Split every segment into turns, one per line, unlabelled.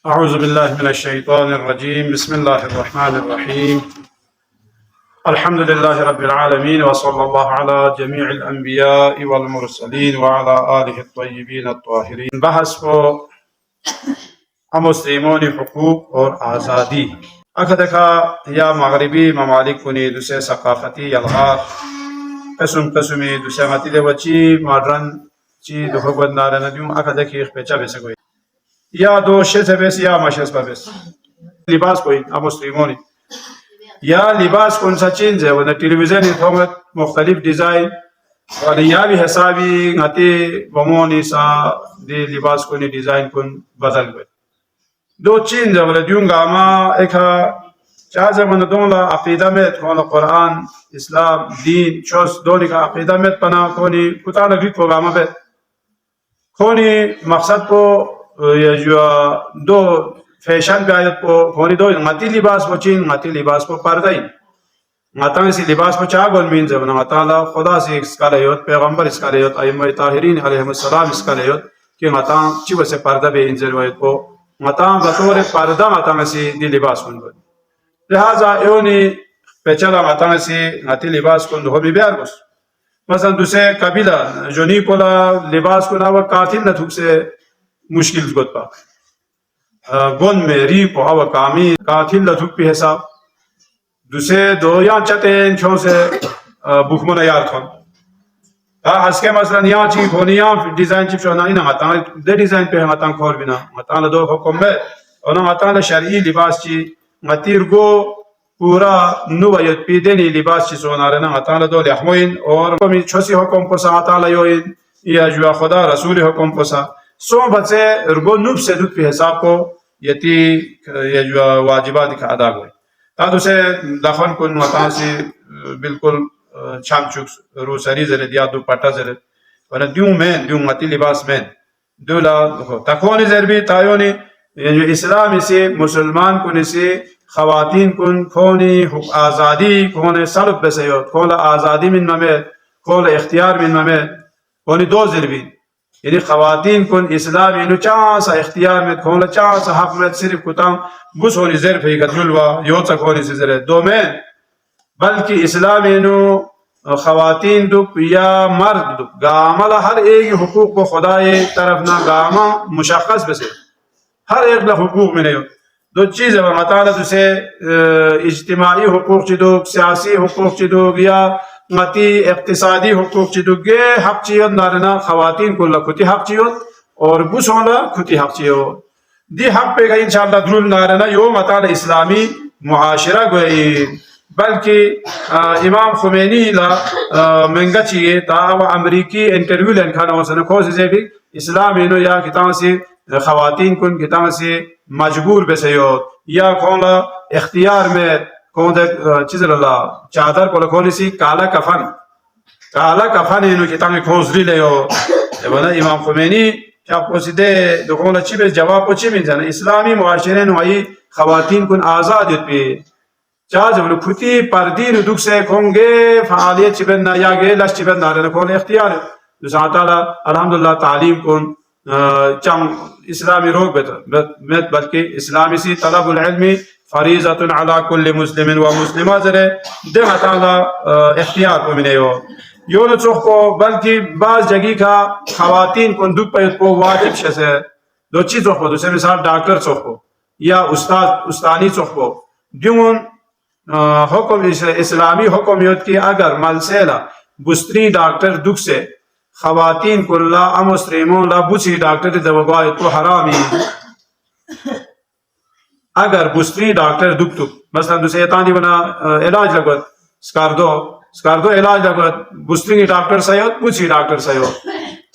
أعوذ بالله من الشيطان الرجيم. بسم الله الرحمن الرحيم. الحمد لله رب العالمين، وصلى الله على جميع الأنبياء والمرسلين وعلى آله الطيبين الطاهرين. بحث को मुस्लिमों حقوق और आज़ादी अखदका या मगरबी ममालिक को दूसरे सकाफती यलगार कसम कसमी दूसरे मतीले बची मॉडर्न ची दुख बंदार नदियों अखदकी पेचा बेसे कोई या दो शेष बेस या मशेस पर बेस लिबास कोई मुस्लिमों या लिबास कौन सा चेंज है वरना टेलीविजन इन्फॉर्मेट मुख्तलिफ डिजाइन और या भी हिसाबी ngati बमोनी सा दे लिबास को ने डिजाइन कौन बदल गए दो चेंज है वरना दियोंगा मा एक चाहे वरना दोनों अक़ीदा में कौन कुरान इस्लाम दीन चोस दोनों का अक़ीदा में पना कोनी कुताना भी प्रोग्राम पे कोनी मकसद को ये जो दो फैशन पे आयत को कोनी दो ngati लिबास को चीन ngati लिबास को पर्दा ही ngata से लिबास को चागोल मीन जब ना ताला खुदा से इसका लेयोत पैगंबर इसका लेयोत अइम्मा ताहिरीन अलैहिस्सलाम इसका लेयोत कि ngata चिव से पर्दा पे इंजर वायत को ngata बतौर पर्दा ngata से दी लिबास को लिहाजा योनी पेचला ngata से ngati लिबास को हो भी बिहार बस मसलन दूसरे कबीला जो नहीं कोला लिबास को ना वो कातिल न थुक से मुश्किल गोता गोन में रीप हवा कामी कातिल लथुक पे हिसाब दूसरे दो या चतें छों से बुखमना यार थोन हंसके मसलन यहाँ चीज होनी यहाँ डिजाइन चिप शोना इन्हें मतां दे डिजाइन पे मतां खोर बिना मतां ल दो हुक्म में और मतां ल शरीय लिबास ची मतीर गो पूरा नुवायत पीदेनी लिबास ची सोना रहना मतां ल दो लहमोइन और कमी छोसी हुक्म पोसा मतां ल योइन या जुआ खुदा रसूल हुक्म पोसा सो बच्चे रुगो नुब से दुख पे हिसाब को यति ये जो वाजिबात का अदा हुए ताकि उसे दफन को मतां से बिल्कुल छामचुक रोसरी जरे दिया दो पट्टा जरे वरना द्यों मती लिबास में दूला तकोनी जरबी तायोनी ये जो इस्लाम से मुसलमान को निसे खवातीन कुन खोनी आज़ादी खोने सल्ब बसयो खोला आज़ादी मिन ममे खोला इख्तियार मिन ममे खोनी दो जरबी यानी खवातीन कुन इस्लाम इनु चांसा इख्तियार में खोला चांसा हक में सिर्फ कुतां बुस होनी ज़र फी कजुलवा योचा खोनी से ज़र दो में बल्कि इस्लाम इनु खवातीन दुख या मर्द दुख गामला हर एक हुकूक को खुदाए तरफ ना गामा मुशख्खस बसे हर एक ला हुकूक में नहीं दो चीज़ है मताना तुसे इज्तिमाई हुकूक चिदुक सियासी हुकूक चिदुक या मती इक्तिसादी हुकूक चिदुक गे हक चियत नारना खवातीन को लखुती हक चियत और बुसोला खुती हक चियत दी हक पे गई इंशाअल्लाह दुरुल नारना यो मताना इस्लामी मुआशरा गई बल्कि इमाम खुमैनी ला मंगा चिए ताव अमेरिकी इंटरव्यू लेन खाना वसन खोज से भी इस्लाम इनो या किताब से खवातीन कुन किताब से मजबूर बेसयो या कौन इख्तियार में कौन चीज ला चादर को खोली सी काला कफन इनो किताब में खोजरी ले हो बना इमाम खुमैनी क्या पोसीदे दुकान अच्छी बे जवाब पोची मिल जाना इस्लामी मुआशरे नुई खवातीन कुन आज़ाद पे चाह जब खुती पर्दीन दुख से खोंगे फालियत चिबना या गे लश चिबना रहने खोले इख्तियार दूसरा ताला अल्हम्दुलिल्लाह तालीम कुन चम इस्लामी रोग बेत बल्कि इस्लामी सी तलबुल इल्मी फरीज़तुन अला कुल्ली मुस्लिमिन व मुस्लिमा जरे दे ताला इख्तियार को मिले हो यो न चोख को बल्कि बाज जगह का खवातीन को दुख पे को वाजिब से दो चीज़ों को दूसरे मिसाल डॉक्टर चोख को या उस्तानी चोख को द्यून हुक्म इस्लामी हुक्मियत की अगर मलसेला बुस्त्री डॉक्टर दुख से खवातीन को ला मुस्लिमों ला बुसी डॉक्टर दवाई तो हरामी अगर बुस्त्री डॉक्टर दुख दुख मसलन दूसरे तानी बना इलाज लगत स्कार्दो इलाज लगत बुस्त्री डॉक्टर सयोत बुसी डॉक्टर सयोत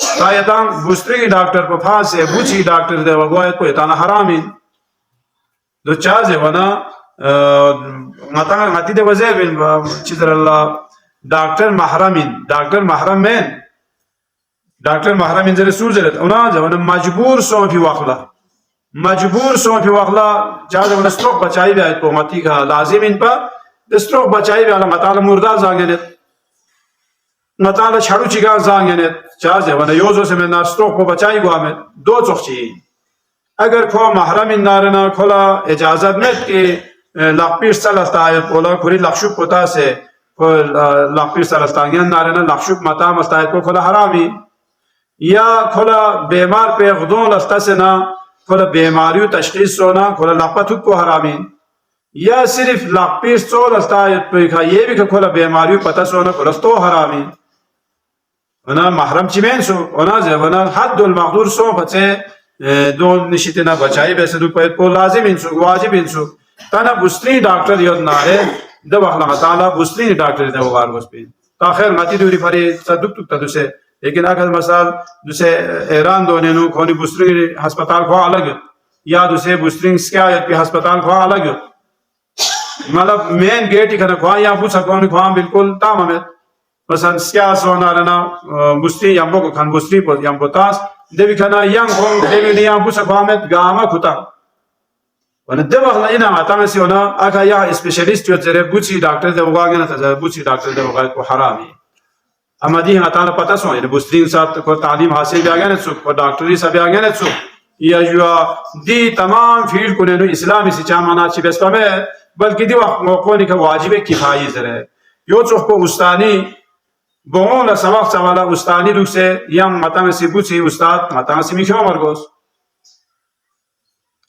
तायतां बुस्त्री डॉक्टर को फांस है बुसी डॉक्टर दवाई को इतना हरामी दो चाहे बना ngati de waze bin chidralla doctor महरमिन जरे सूर जरे उना जवन मजबूर सो भी वाखला चाहे जवन स्ट्रोक बचाई बे तो मती का लाजिम इन पर स्ट्रोक बचाई बे मताल मुर्दा जागेले मताल छाड़ू चिगा जागेले चाहे जवन योजो से में स्ट्रोक को बचाई गवा में दो चोखची اگر کو محرم نارنا کلا اجازت مت که لقپیر سلستای کولا کوری لخشوب پتا سے لقپیر سلستانگیان نارنا لخشوب متا مستای کو کلا حرامی یا کلا بیمار پہ غدون لستا سے نا کلا بیماریو تشخیص سونا کلا لقپتو کو حرامی یا صرف لقپیر سو لستای پہ یہ بھی کلا بیماریو پتا سونا کلا تو حرامی ونا محرم چیمین سو ونا زبنا حد المقدور سو بچے دو نشیتنا بچائی بیسے دو پو لازم انسو واجب انسو تانا بستری ڈاکٹر یود نارے دو اخلاق تعالی بستری ڈاکٹر دو غار گوز پین تا خیر ماتی دوری پھری صدق تکتا دوسے لیکن اگر مثال دوسے ایران دونے نو کونی بستری ہسپتال کھوا الگ یا دوسے بستری سکیایت پی ہسپتال کھوا الگ مطلب مین گیٹی کھنا کھوا یا بوسا کونی کھوا بالکل تام ہمیں مثلا سکیا سونا رنا بستری یمبو کو کھن بستری پو یمبو تاس دیوی کھنا ینگ ہونگ دیوی نیا بوسا کھوا ہمیں گاما کھتا وندم اخلا اینا ماتام سی ہونا اگا یا اسپیشلیسٹ جو زره بوچی ڈاکٹر دے وگاگنا تا بوچی ڈاکٹر دے وگا کو حرامی اما دی ہتا پتہ سو یہ بوسترین ساتھ کو تعلیم حاصل بھی اگے نہ کو ڈاکٹری سب اگے نہ یا جو دی تمام فیلڈ کو نو اسلامی سی چامانا چھ بس میں بلکہ دی کو نہ واجب کفایہ زره یو چھ کو استانی بون سبق سوالا استانی رو سے یم ماتام سی بوچی استاد ماتام سی میشو مرگوس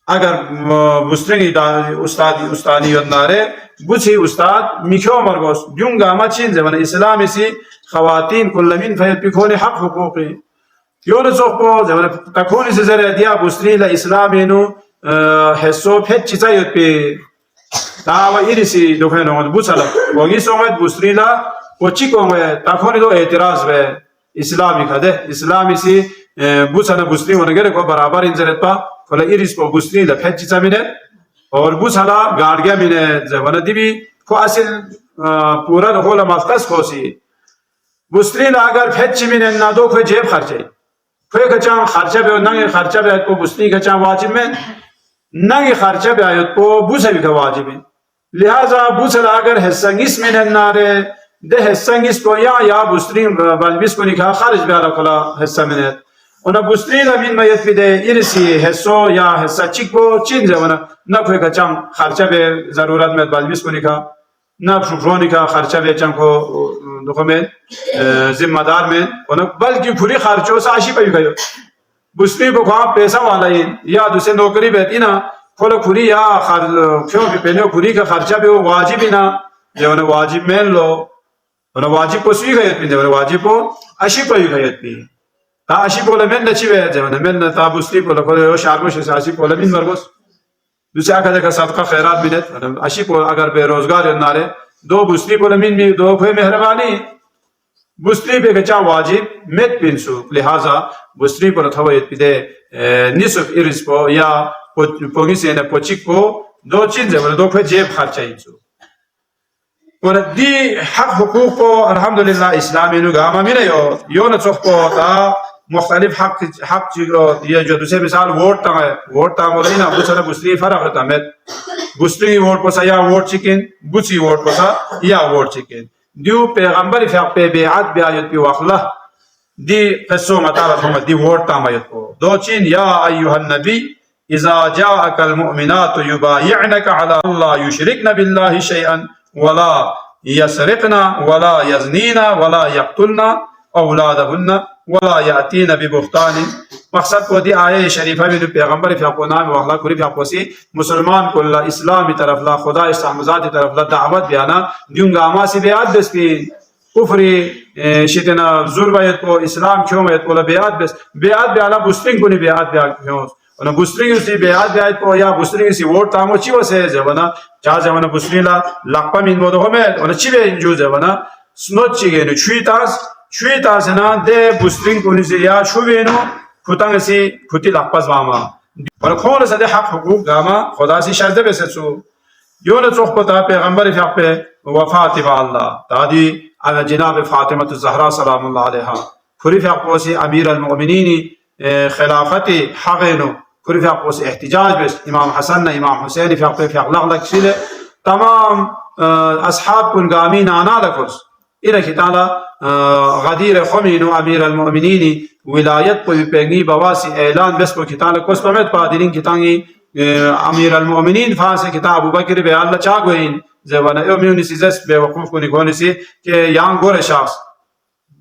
اگر بستری استانی یادناره بچی استاد میکو مرگوس دیونگا ما چین زمان اسلامی سی خواتین کل من فیل پیکونی حق حقوقی یون زوخو زمان تکونی سی زره دیا بستری لاسلامی نو حسو پھت چیزا یاد پی داوا ایریسی دوخه نومد بوچالا وگی سومد بستری لا وچی کنگوه تکونی دو اعتراض به اسلامی کده اسلامی سی بوچالا بستری ونگره کو برابر انزرت پا فلا ایریس کو بستری لا پھت چیزا مینه اور بوچالا گاڑگیا مینه زمان دیبی کو اصل پورا دخول مفتس خوصی بستری لا اگر پھت چی مینه نادو کوئی جیب خرچه کوئی کچان خرچه بیو ننگی خرچه بیاد کو بستری کچان واجب میں ننگی خرچه بیاد کو بوچا بھی کا واجب ہے لہذا بوچالا اگر حسنگیس مینه نارے ده حسنگیس کو یا بستری بلبیس کو نکا خارج بیارا کلا حسن مینه اونا بستری لمین میت بیده ایرسی حسو یا حسا چیک کو چین زمانا نا کوئی کچان خرچه بی ضرورت مید بلبیس کو نکا نا شکرونی کا خرچه بی چان کو دخو میں ذمہ دار میں اونا بلکہ پوری خرچو ساشی پہ گئیو بستری کو خواب پیسہ والا یا دوسرے نوکری بیتی نا کھولا پوری یا کیوں بھی پہنے پوری کا خرچہ بھی واجب ہی نا جو انہیں واجب مین لو انہیں واجب کو سوی گئیت پی جو انہیں واجب کو اشی پہ گئیت پی تا اشی پولا من نچی بے جو انہیں من تا بستری پولا کھولا شارمش سے اشی پولا من مرگوس دوسرے آکھا دیکھا صدقہ خیرات منت اشی پولا اگر بے روزگار نارے دو بستری پولا من بھی دو کوئی مہربانی بستری پہ کچا واجب مت پینسو لہذا بستری پر تھویت پی دے نصف ارز پو یا پوگی سے نے پوچک کو دو چیزیں بولے دو کوئی جیب خرچہ انسو اور دی حق حقوق کو الحمدللہ اسلامی نو گاما مینے یو نچوخ کو تا مختلف حق یہ جو دوسرے مثال ووٹ تا بولے نا بچانا بستری فرق رہتا میں بستری ووٹ پوسا یا ووٹ چکن بچی ووٹ پوسا یا ووٹ چکن دیو پیغمبر فیق پہ بیعت بیعت پی واخلہ دی قصو مطالت ہمت دی ووٹ تامیت کو دو چین یا ایوہ النبی اذا جاءک المؤمنات یبایعنک علی اللہ یشرکن باللہ شیئا ولا یسرقن ولا یزنین ولا یقتلن اولادهن ولا یأتین ببختان مقصد کو دی آیے شریفہ میں پیغمبر فیق کو نام واخلہ کری فیق کو سی مسلمان کو اللہ اسلامی طرف لا خدا استحمزاتی طرف لا دعوت بیانا دیونگا آما سی بیعت بس پی کفری شیطنا زور بیعت کو اسلام کیوں بیعت کو بیعت بس بیعت بیانا بسترین کو نہیں بیعت بیعت کیوں انہا بسترین سی بیعت بیعت کو یا بسترین سی ووٹ تامو چی وسے زبانا چاہ زبانا بسترین لا لقپا من بودو ہمیں انہا چی بے انجو زبانا سنوت چی گئنو چوی تاس نا دے بسترین کو نیسی یا چوبینو کھتنگ سی کھتی لقپاز باما اور کھون سا دے حق حقوق گاما خدا سی شرده بسید سو یون چوخ پتا پیغمبر فیق پہ وفات با اللہ تا دی جناب فاطمة الزہرا سلام اللہ علیہ کھری فیق پوسی امیر المؤمنین خلافت حقینو کھری فیق پوسی احتجاج بس امام حسن امام حسین فیق پہ فیق لغلق سیلے تمام اصحاب کن گامین آنا لکھوس إلى كتالا غدير خمين أمير المؤمنين ولاية بيبني بواسي إعلان بس بكتالا كوسبمت بادرين كتاني أمير المؤمنين فاسي كتاب أبو بكر بألا چاقوين زوانا يوميوني سيزس بوقوف كوني كونيسي كي يان غور شخص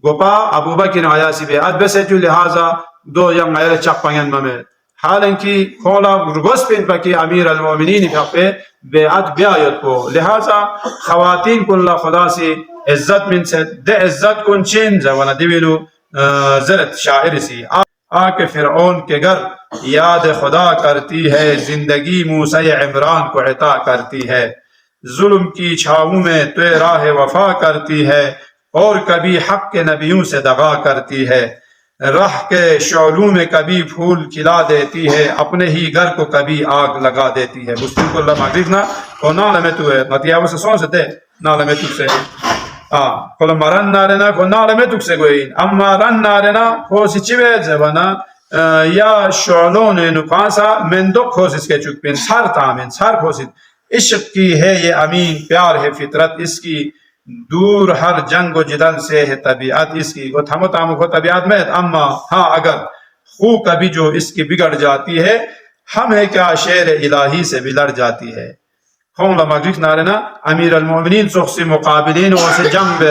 गोपा अबू बकर आयासी बे अद बसे जो लिहाजा दो यंग आयर चक पायन ममे हालांकि खोला रुगस पिन पकी अमीर अल मोमिनीन पे बे अद ब्यायत को लिहाजा खवातीन कुल्ला खुदा से इज्जत मिन से दे इज्जत कुन चेन जवाना दिविलो जरत शायर सी आके फिरौन के घर याद खुदा करती है जिंदगी मूसा इमरान को अता करती है जुल्म की छावों में तो राह वफा करती है और कभी हक के नबियों से दगा करती है राह के शौलों में कभी फूल खिला देती है अपने ही घर को कभी आग लगा देती है मुस्लिम को ना और नाल में तू है मतियाव से सोच दे नाल में तू से कोल मरन नारेना को नाल में तू से कोई अम्मा रन नारेना को सिचिवे जवाना या शौलों ने नुकासा मेंदो खोसिस के चुक पिन सार तामिन सार खोसिस इश्क की है ये अमीन प्यार है फितरत इसकी दूर हर जंग व जिदल से है तबीयत इसकी वो थमो तामो को तबीयत में अम्मा हाँ अगर खूब कभी जो इसकी बिगड़ जाती है हम है क्या शेर इलाही से बिलड़ जाती है कौन ला मगरिक नारेना अमीर अल मोमिनीन सुखसी मुकाबिलीन वसे जंब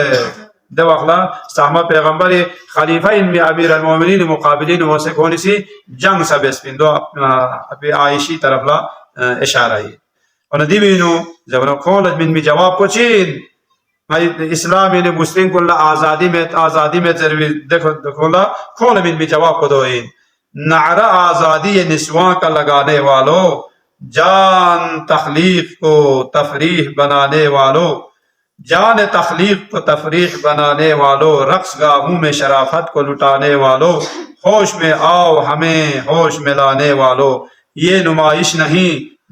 दवखला सामा पैगंबर खलीफा इनमें अमीर अल मोमिनीन मुकाबिलीन वसे कौन सी जंग सब स्पिन दो अभी आयशी तरफ ला इशारा है और नदीबिनो जब ना कौन में जवाब को चीन इस्लाम ने मुस्लिम को आजादी में जरूरी देखो ला कौन में जवाब को दो नारा आजादी निस्वां का लगाने वालों जान तखलीक को तफरीह बनाने वालों जान तखलीक को तफरीह बनाने वालों रक्स गाहों में शराफत को लुटाने वालों होश में आओ हमें होश में लाने वालों ये नुमाइश नहीं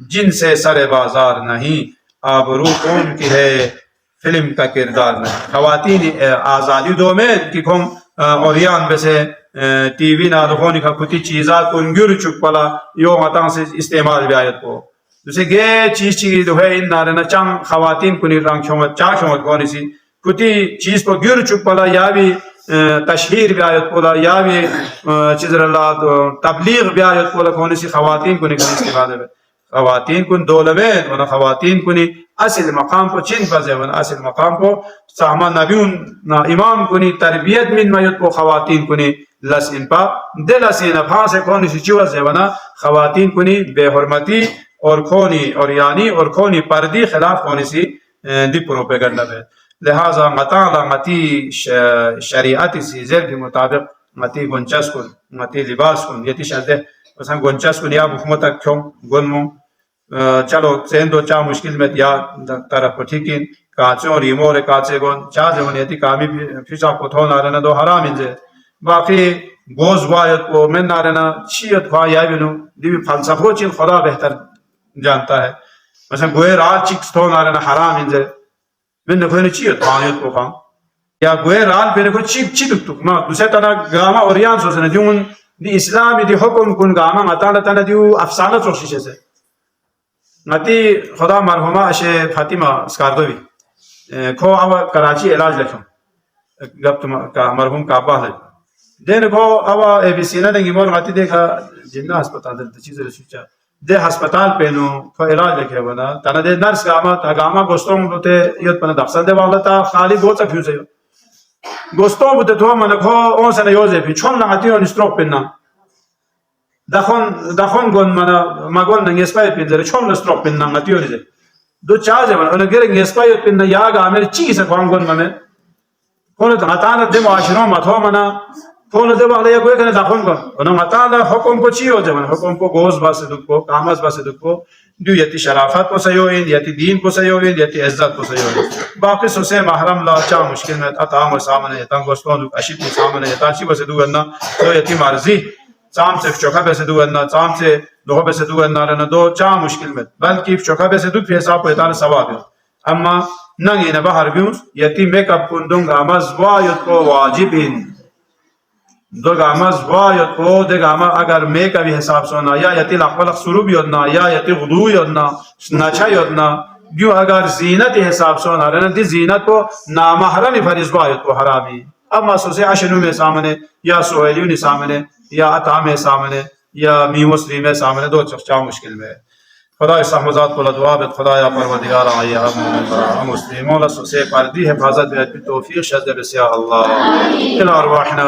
जिनसे सरे बाजार नहीं आबरू कौन की है फिल्म का किरदार में खवातीन आज़ादी दो में कि कौन औरियान वैसे टीवी ना दुखोनी का कुछ चीज़ा कुंगुर चुक पला यो मातां से इस्तेमाल व्यायत को जैसे गे चीज़ जो है इन नारे ना चंग खवातीन कुनी रंग शोमत चाक शोमत कौन सी कुछ चीज़ को गुर चुक पला या भी तशहीर व्यायत पोला या भी चीज़ रल्ला तबलीग व्यायत पोला कौन सी खवातीन कुनी का इस्तेमाल है खवातीन कुन दौलमें और खवातीन कुनी असल मकाम को चिन बजे वन असल मकाम को सामा नबीउन ना इमाम कुनी तरबियत मिन मयत को खवातीन कुनी लस इन पा दिलसीन अफा से कौन सी चीज़ से वना खवातीन कुनी बेहरमती और खोनी और यानी और खोनी पर्दी खिलाफ कौन सी दी प्रोपेगेंडा है लिहाजा मताला मती शरीयत सी जेल के मुताबिक मती गुंचस कुन मती लिबास कुन यति शर्ते वसन गुंचस कुन या हुकूमत क्यों गुनमो चलो सेन दो चा मुश्किल में या तरफ को ठीक इन काचों रिमोर काचे गोन चा जवन यति कामी फिसा को थो नारना दो हराम इंजे बाकी गोज वायत को मैं नारना छियत खा या बिनु दिवी फलसफो चिन खुदा बेहतर जानता है वसन गोए रात चिक्स थो नारना हराम इंजे मैं कोई ने छियत खायत को खां या गोए रात पे को चिक चिक तुक ना दूसरे तना गामा ओरियान सोसने जुन दी इस्लाम दी हुक्म कुन गामा मताला तना दिउ अफसाना सोशिशे से नती खुदा मरहुमा अशे फातिमा स्कारदोवी खो अब कराची इलाज लखो गप तुम का मरहुम का अब्बा है देन खो अब एबीसी ने मोर गाती देखा जिन्ना अस्पताल दे चीज रसूचा दे अस्पताल पे नो खो इलाज लखे बना तना दे नर्स गामा गोस्तों बोते यत पन दक्षल दे वाला था खाली गोचा फ्यूज गोस्तों बोते तो मन खो on सने योजे भी छोन लगाती और स्ट्रोक पे ना दखन गन मना मगन नंगे स्पाई पिन जरे छोम स्ट्रोक पिन नंगा तियो जे दो चार्ज है और गेरे नंगे स्पाई पिन या गा मेरे ची से कौन गन मने कौन तो हताना दे माशरो मथो मना कौन दे वाले कोई कने दखन गन और हताना हुकुम को ची हो जवन हुकुम को गोस बासे दुख को कामस बासे दुख को दु यति शराफत को सयो इन यति दीन को सयो इन यति इज्जत को सयो बाकी सोसे महरम ला चा मुश्किल में अताम सामने तंग गोस्तों अशित सामने ताची बसे दुगना तो यति मर्जी चाम से चौका पैसे दुगना चाम से दो पैसे दुगना रहना दो चा मुश्किल में बल्कि चौका पैसे दु पैसा पे तार सवाब अम्मा नंगे न बाहर भी यति मेकअप कुंदुंग गामज वायत को वाजिबिन दो गामज वायत को दे गामा अगर मेकअप हिसाब सोना या यति लखलख शुरू भी होना या यति गुदू होना नचा होना जो अगर जीनत हिसाब से होना रहना दी जीनत को नामहरम फरिजवायत को हरामी अब मसोसे अशनु में सामने या सोहेलियों ने सामने या अता में सामने या मीमुस्लिम में सामने दो चर्चा मुश्किल में खुदा सहमजात को दुआ बे खुदा या परवरदिगार आया हम मुस्लिमों ला से पर्दी हिफाजत बे तौफीक शद बे या अल्लाह इला अरवाहना